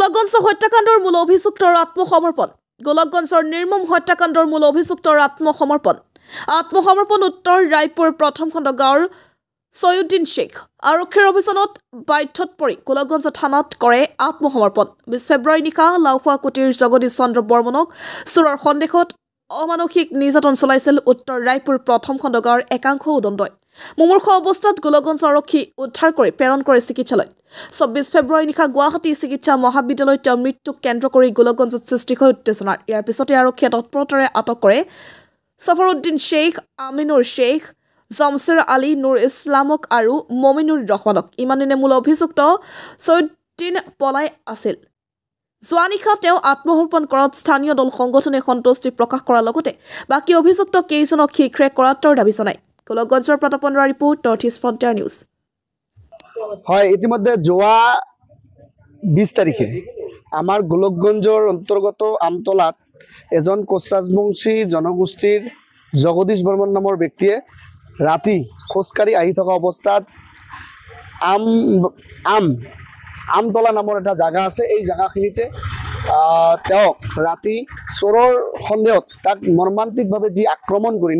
গোলকগঞ্জ হত্যাকাণ্ডৰ মূল অভিযুক্তৰ আত্মসমৰ্পণ। গোলকগঞ্জৰ নিৰ্মম হত্যাকাণ্ডৰ মূল অভিযুক্তৰ আত্মসমৰ্পণ উত্তৰ ৰায়পুৰ প্ৰথম খণ্ড গাঁৱৰ ছয়ুদ্দিন শ্বেখ আৰক্ষীৰ অভিযানত বাধ্যত পৰি গোলকগঞ্জ থানাত কৰে আত্মসমৰ্পণ। 20 ফেব্ৰুৱাৰী নিশা লাওখোৱা কুটিৰ জগদীশ চন্দ্ৰ বৰ্মনক চোৰৰ সন্দেহত অমানসিক নিৰ্যাতন চলাইছিল উত্তৰ ৰায়পুৰ প্ৰথম খণ্ড গাঁৱৰ একাংশ উদণ্ডই। মুমূৰ্ষু অৱস্থাত গোলকগঞ্জ আৰক্ষী উদ্ধাৰ কৰি প্ৰেৰণ কৰে চিকিৎসালয়ত। 24 ফেব্ৰুৱাৰী নিশা গুৱাহাটী চিকিৎসা মহাবিদ্যালয়ত তেওঁৰ মৃত্যুক কেন্দ্ৰ কৰি গোলকগঞ্জত সৃষ্টি হয় উত্তেজনাৰ। ইয়াৰ পিছতে আৰক্ষীয়ে তৎপৰতাৰে আটক কৰে ছফৰুদ্দিন শ্বেখ, আমিনুৰ শ্বেখ, জমছেৰ আলী, নুৰ ইছলামক আৰু মমিনুৰ ৰহমানক। ইমানদিনে মূল অভিযুক্ত ছয়ুদ্দিন পলাই আছিল। যোৱা নিশা তেওঁ আত্মসমৰ্পণ কৰাত স্থানীয় দল সংগঠনে সন্তুষ্টি প্ৰকাশ কৰাৰ লগতে বাকী অভিযুক্ত কেইজনক শীঘ্ৰে কৰাৰ দাবী জনায়। গোলকগঞ্জৰ প্ৰতাপন report, north east frontier news. হয়, ইতিমধ্যে যোৱা 20 তাৰিখে আমাৰ গোলকগঞ্জৰ অন্তৰ্গত আমতলাত এজন কোচ ৰাজবংশী জনগোষ্ঠীৰ জগদীশ বৰ্মন নামৰ ব্যক্তিয়ে ৰাতি খোজকাঢ়ি আহি থকা অৱস্থাত আমতলা নামৰ এটা জাগা আছে। এই জাগাখিনিতে তেওঁক ৰাতি চোৰৰ সন্দেহত তাক মৰ্মান্তিকভাৱে যি আক্ৰমণ কৰি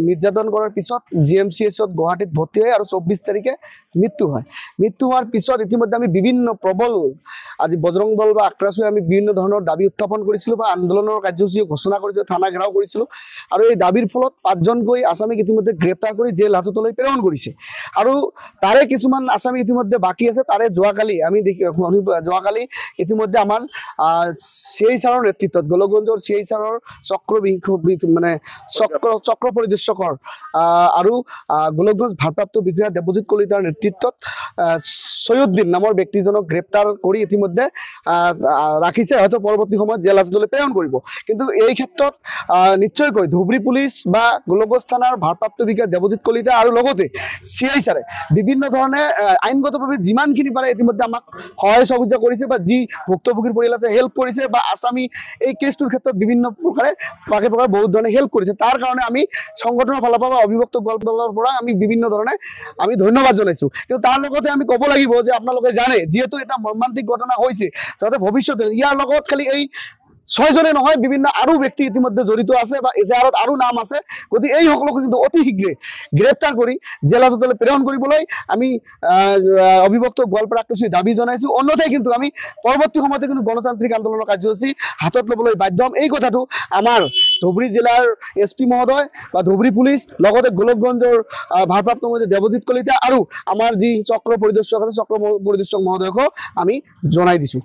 নিৰ্যাতন কৰাৰ পিছত GMCHত গুৱাহাটীত ভৰ্তি হয় আৰু 24 তাৰিখে মৃত্যু হয়। মৃত্যু হোৱাৰ পিছত ইতিমধ্যে আমি বিভিন্ন প্ৰবল আজি বজৰং দল বা আক্ৰাসুৱে আমি বিভিন্ন ধৰণৰ দাবী উত্থাপন কৰিছিলোঁ বা আন্দোলনৰ কাৰ্যসূচী ঘোষণা কৰিছিলোঁ, থানা ঘেৰাও কৰিছিলোঁ আৰু এই দাবীৰ ফলত 5জনকৈ আসামীক ইতিমধ্যে গ্ৰেপ্তাৰ কৰি জেল হাজতলৈ প্ৰেৰণ কৰিছে আৰু তাৰে কিছুমান আসামী ইতিমধ্যে বাকী আছে। তাৰে যোৱাকালি ইতিমধ্যে আমাৰ CI ছাৰৰ নেতৃত্বত গোলকগঞ্জৰ CI ছাৰৰ চক্ৰ পৰিদৰ্শকৰ আৰু গোলকগঞ্জ ভাৰপ্ৰাপ্ত বিষয়া দেৱজিৎ কলিতাৰ নেতৃত্বত ছয়ুদ্দিন নামৰ ব্যক্তিজনক গ্ৰেপ্তাৰ কৰি ইতিমধ্যে ৰাখিছে। হয়তো পৰৱৰ্তী সময়ত জেল হাজতলৈ প্ৰেৰণ কৰিব। কিন্তু এই ক্ষেত্ৰত নিশ্চয়কৈ ধুবুৰী পুলিচ বা গোলকগঞ্জ থানাৰ ভাৰপ্ৰাপ্ত বিষয়া দেৱজিৎ কলিতা আৰু লগতে CI ছাৰে বিভিন্ন ধৰণে আইনগতভাৱে যিমানখিনি পাৰে ইতিমধ্যে আমাক সহায় সহযোগিতা কৰিছে বা যি ভুক্তভোগীৰ পৰিয়াল আছে হেল্প কৰিছে বা আসামী এই কেছটোৰ ক্ষেত্ৰত বিভিন্ন প্ৰকাৰে বহুত ধৰণে হেল্প কৰিছে। তাৰ কাৰণে আমি সংগঠনৰ ফালৰ পৰা অভিভুক্ত দলৰ পৰা আমি বিভিন্ন ধৰণে আমি ধন্যবাদ জনাইছোঁ। কিন্তু তাৰ লগতে আমি ক'ব লাগিব যে আপোনালোকে জানে যিহেতু এটা মৰ্মান্তিক ঘটনা হৈছে, যাতে ভৱিষ্যতে ইয়াৰ লগত খালি এই 6জনে নহয়, বিভিন্ন আৰু ব্যক্তি ইতিমধ্যে জড়িত আছে বা এজাহাৰত আৰু নাম আছে। গতিকে এই সকলোকে কিন্তু অতি শীঘ্ৰে গ্ৰেপ্তাৰ কৰি জেল হাজতলৈ প্ৰেৰণ কৰিবলৈ আমি অভিভুক্ত গোৱালপাৰা আক্ৰাসুৱে দাবী জনাইছোঁ। অন্যথাই কিন্তু আমি পৰৱৰ্তী সময়তে কিন্তু গণতান্ত্ৰিক আন্দোলনৰ কাৰ্যসূচী হাতত ল'বলৈ বাধ্য হ'ম। এই কথাটো আমাৰ ধুবুৰী জিলাৰ SP মহোদয় বা ধুবুৰী পুলিচ লগতে গোলকগঞ্জৰ ভাৰপ্ৰাপ্ত মন্ত্ৰী দেৱজিৎ কলিতা আৰু আমাৰ যি চক্ৰ পৰিদৰ্শক আছে চক্ৰ পৰিদৰ্শক মহোদয়কো আমি জনাই দিছোঁ।